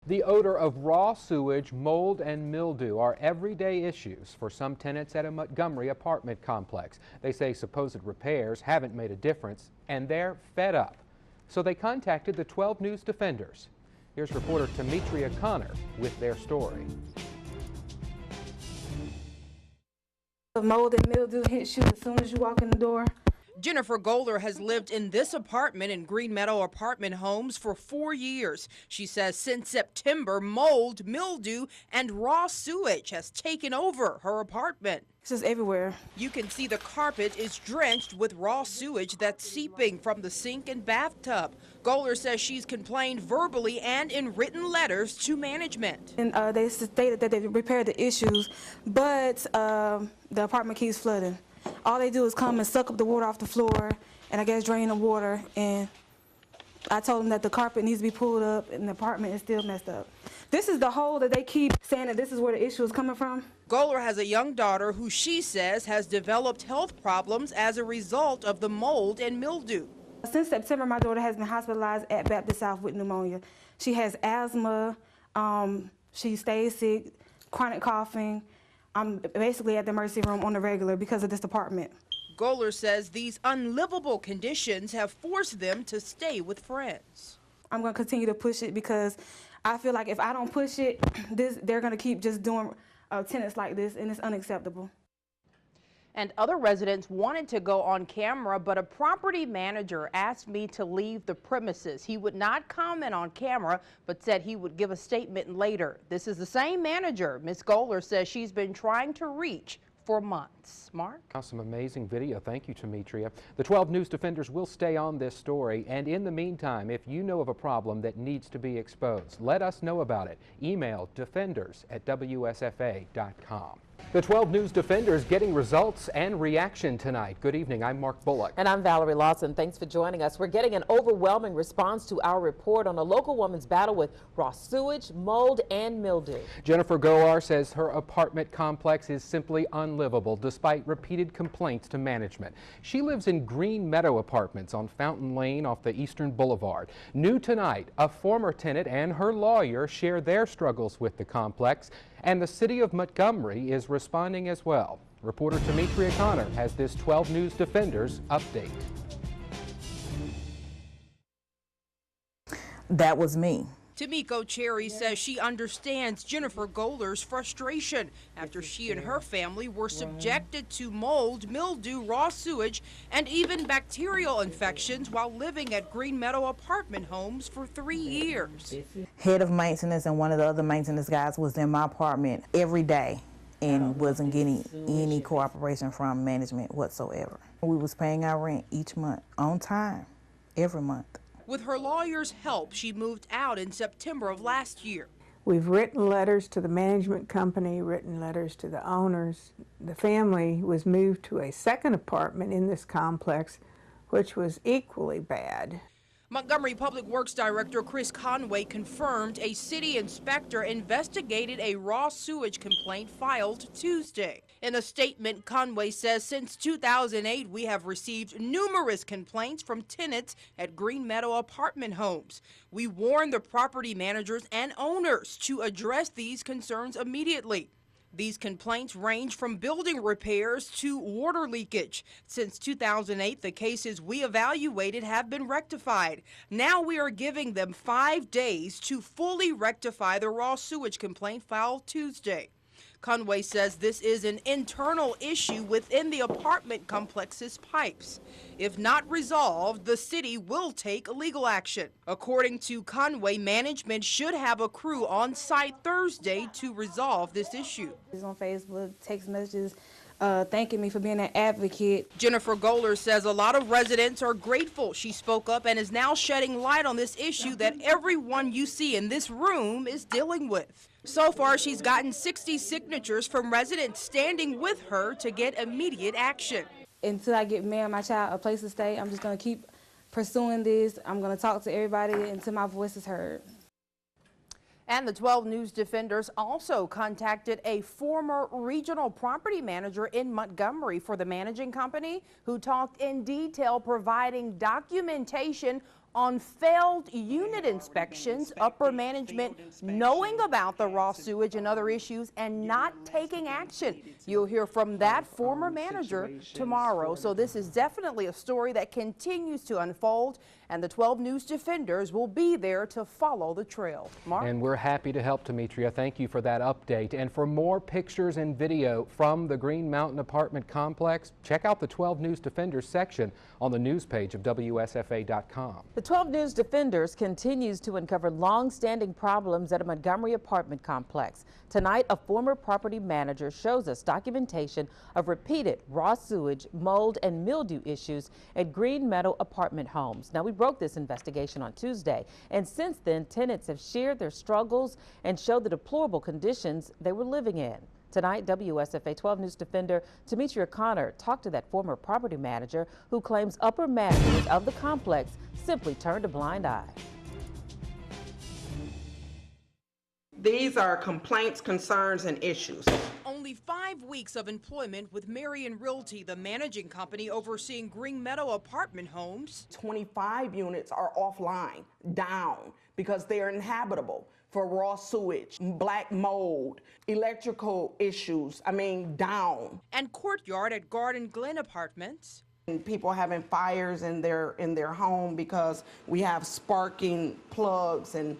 The odor of raw sewage, mold, and mildew are everyday issues for some tenants at a Montgomery apartment complex. They say supposed repairs haven't made a difference, and they're fed up. So they contacted the 12 News Defenders. Here's reporter Tametria with their story. The mold and mildew hits you as soon as you walk in the door. Jennifer Goller has lived in this apartment in Green Meadow Apartment Homes for 4 years. She says since September, mold, mildew, and raw sewage has taken over her apartment. It's just everywhere. You can see the carpet is drenched with raw sewage that's seeping from the sink and bathtub. Goller says she's complained verbally and in written letters to management. And they stated that they repaired the issues, but the apartment keeps flooding. All they do is come and suck up the water off the floor and I guess drain the water, and I told them that the carpet needs to be pulled up and the apartment is still messed up. This is the hole that they keep saying that this is where the issue is coming from. Goller has a young daughter who she says has developed health problems as a result of the mold and mildew. Since September, my daughter has been hospitalized at Baptist South with pneumonia. She has asthma, she stays sick, chronic coughing. I'm basically at the emergency room on the regular because of this apartment. Goller says these unlivable conditions have forced them to stay with friends. I'm going to continue to push it because I feel like if I don't push it, they're going to keep just doing tenants like this, and it's unacceptable. And other residents wanted to go on camera, but a property manager asked me to leave the premises. He would not comment on camera, but said he would give a statement later. This is the same manager Ms. Goller says she's been trying to reach for months. Mark? Some amazing video. Thank you, Tametria. The 12 News Defenders will stay on this story, and in the meantime, if you know of a problem that needs to be exposed, let us know about it. Email defenders@wsfa.com. The 12 News Defenders getting results and reaction tonight. Good evening. I'm Mark Bullock. And I'm Valerie Lawson. Thanks for joining us. We're getting an overwhelming response to our report on a local woman's battle with raw sewage, mold, and mildew. Jennifer Goller says her apartment complex is simply unlivable despite repeated complaints to management. She lives in Green Meadow Apartments on Fountain Lane off the Eastern Boulevard. New tonight, a former tenant and her lawyer share their struggles with the complex, and the city of Montgomery is responding as well. Reporter Tametria has this 12 News Defenders update. That was me. Tamiko Cherry says she understands Jennifer Goller's frustration after she and her family were subjected to mold, mildew, raw sewage, and even bacterial infections while living at Green Meadow Apartment Homes for 3 years. Head of maintenance and one of the other maintenance guys was in my apartment every day and wasn't getting any cooperation from management whatsoever. We was paying our rent each month on time, every month. With her lawyer's help, she moved out in September of last year. We've written letters to the management company, written letters to the owners. The family was moved to a second apartment in this complex, which was equally bad. Montgomery Public Works Director Chris Conway confirmed a city inspector investigated a raw sewage complaint filed Tuesday. In a statement, Conway says since 2008, we have received numerous complaints from tenants at Green Meadow Apartment Homes. We warn the property managers and owners to address these concerns immediately. These complaints range from building repairs to water leakage. Since 2008, the cases we evaluated have been rectified. Now we are giving them 5 days to fully rectify the raw sewage complaint filed Tuesday. Conway says this is an internal issue within the apartment complex's pipes. If not resolved, the city will take legal action. According to Conway, management should have a crew on site Thursday to resolve this issue. He's on Facebook, text messages, thanking me for being an advocate. Jennifer Goller says a lot of residents are grateful she spoke up and is now shedding light on this issue that everyone you see in this room is dealing with. So far, she's gotten 60 signatures from residents standing with her to get immediate action. Until I get me and my child a place to stay, I'm just going to keep pursuing this. I'm going to talk to everybody until my voice is heard. And the 12 News Defenders also contacted a former regional property manager in Montgomery for the managing company who talked in detail providing documentation On failed unit inspections, upper management knowing about the raw sewage and other issues and not taking action. You'll hear from that former manager tomorrow. So this is definitely a story that continues to unfold, and the 12 News Defenders will be there to follow the trail. Mark? And we're happy to help, Tametria. Thank you for that update. And for more pictures and video from the Green Mountain apartment complex, check out the 12 News Defenders section on the news page of WSFA.com. The 12 News Defenders continues to uncover long-standing problems at a Montgomery apartment complex. Tonight, a former property manager shows us documentation of repeated raw sewage, mold, and mildew issues at Green Meadow apartment homes. Now, we broke this investigation on Tuesday, and since then, tenants have shared their struggles and showed the deplorable conditions they were living in. Tonight, WSFA 12 News Defender Tametria Connor talked to that former property manager who claims upper management of the complex simply turned a blind eye. These are complaints, concerns, and issues. Only 5 weeks of employment with Marion Realty, the managing company overseeing Green Meadow apartment homes. 25 units are offline, down, because they're inhabitable for raw sewage, black mold, electrical issues, down. And Courtyard at Garden Glen Apartments. And people having fires in their home because we have sparking plugs and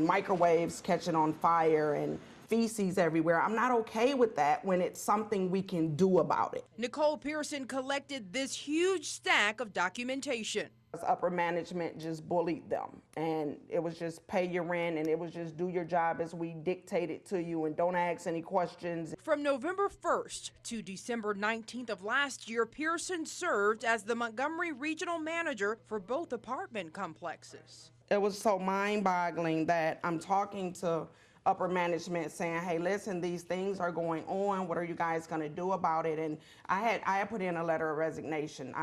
microwaves catching on fire and feces everywhere. I'm not okay with that when it's something we can do about it. Nicole Pearson collected this huge stack of documentation. Upper management just bullied them, and it was just pay your rent, and it was just do your job as we dictated to you and don't ask any questions. From November 1st to December 19th of last year, Pearson served as the Montgomery regional manager for both apartment complexes. It was so mind-boggling that I'm talking to upper management saying, hey, listen, these things are going on. What are you guys going to do about it? And I had put in a letter of resignation.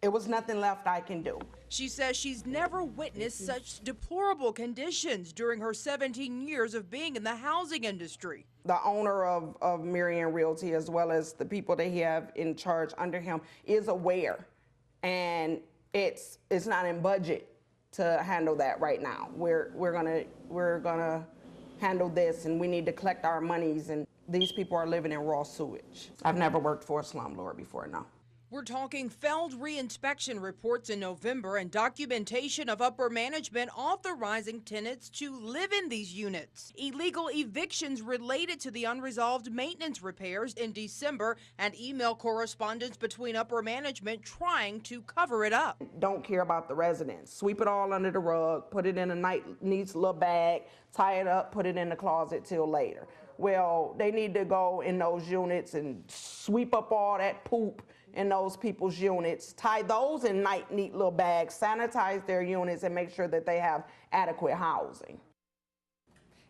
It was nothing left I can do. She says she's never witnessed such deplorable conditions during her 17 years of being in the housing industry. The owner of Marion Realty, as well as the people that he have in charge under him, is aware, and it's not in budget to handle that right now. We're gonna handle this, and we need to collect our monies, and these people are living in raw sewage. I've never worked for a slumlord before, no. We're talking failed re-inspection reports in November and documentation of upper management authorizing tenants to live in these units. Illegal evictions related to the unresolved maintenance repairs in December, and email correspondence between upper management trying to cover it up. Don't care about the residents. Sweep it all under the rug, put it in a neat little bag, tie it up, put it in the closet till later. Well, they need to go in those units and sweep up all that poop in those people's units, tie those in neat little bags, sanitize their units, and make sure that they have adequate housing.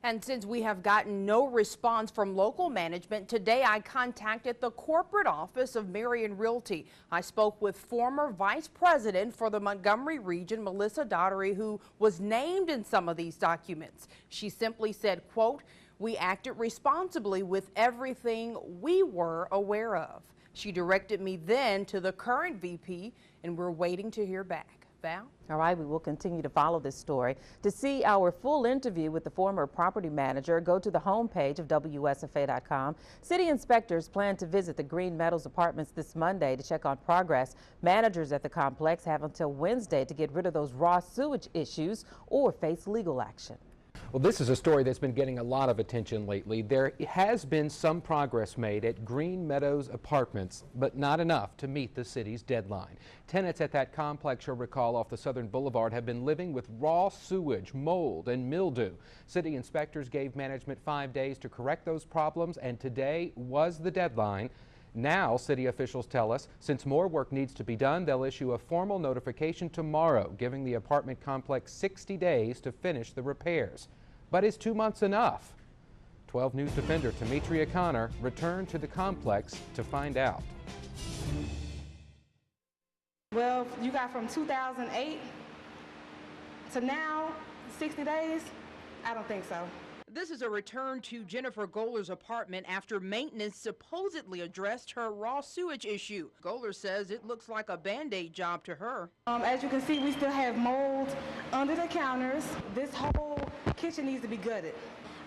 And since we have gotten no response from local management, today I contacted the corporate office of Marion Realty. I spoke with former vice president for the Montgomery region, Melissa Daughtery, who was named in some of these documents. She simply said, quote, "We acted responsibly with everything we were aware of." She directed me then to the current VP, and we're waiting to hear back. Val? All right, we will continue to follow this story. To see our full interview with the former property manager, go to the homepage of WSFA.com. City inspectors plan to visit the Green Meadows apartments this Monday to check on progress. Managers at the complex have until Wednesday to get rid of those raw sewage issues or face legal action. Well, this is a story that's been getting a lot of attention lately. There has been some progress made at Green Meadows Apartments, but not enough to meet the city's deadline. Tenants at that complex, you'll recall, off the Southern Boulevard have been living with raw sewage, mold, and mildew. City inspectors gave management 5 days to correct those problems, and today was the deadline. Now, city officials tell us, since more work needs to be done, they'll issue a formal notification tomorrow, giving the apartment complex 60 days to finish the repairs. But is 2 months enough? 12 News Defender Tametria Connor returned to the complex to find out. Well, you got from 2008 to now, 60 days? I don't think so. This is a return to Jennifer Goler's apartment after maintenance supposedly addressed her raw sewage issue. Goler says it looks like a Band-Aid job to her. As you can see, we still have mold under the counters. This whole kitchen needs to be gutted.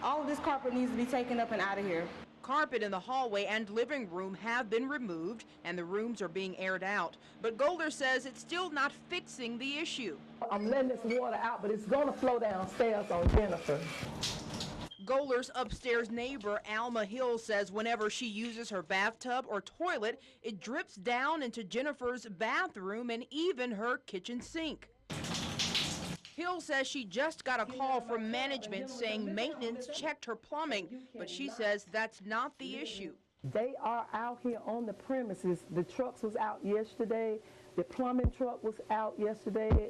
All of this carpet needs to be taken up and out of here. Carpet in the hallway and living room have been removed and the rooms are being aired out. But Goler says it's still not fixing the issue. I'm letting this water out, but it's going to flow downstairs on Jennifer. Goler's upstairs neighbor, Alma Hill, says whenever she uses her bathtub or toilet, it drips down into Jennifer's bathroom and even her kitchen sink. Hill says she just got a call from management saying maintenance checked her plumbing, but she says that's not the issue. They are out here on the premises. The trucks was out yesterday. The plumbing truck was out yesterday.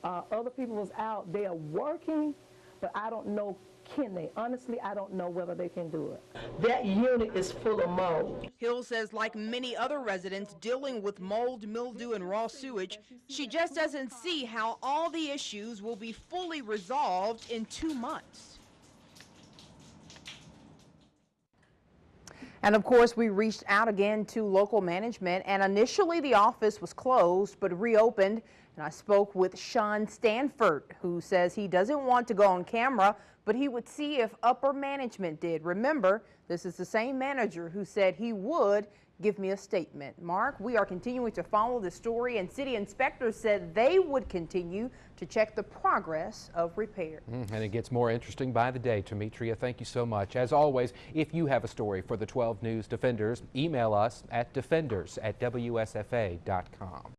Other people was out. They are working, but I don't know, can they? Honestly, I don't know whether they can do it. That unit is full of mold. Hill says like many other residents dealing with mold, mildew, and raw sewage, she just doesn't see how all the issues will be fully resolved in 2 months. And of course, we reached out again to local management, and initially the office was closed but reopened. And I spoke with Sean Stanford, who says he doesn't want to go on camera, but he would see if upper management did. Remember, this is the same manager who said he would give me a statement. Mark, we are continuing to follow the story, and city inspectors said they would continue to check the progress of repair. And it gets more interesting by the day. Tametria, thank you so much. As always, if you have a story for the 12 News Defenders, email us at defenders@wsfa.com.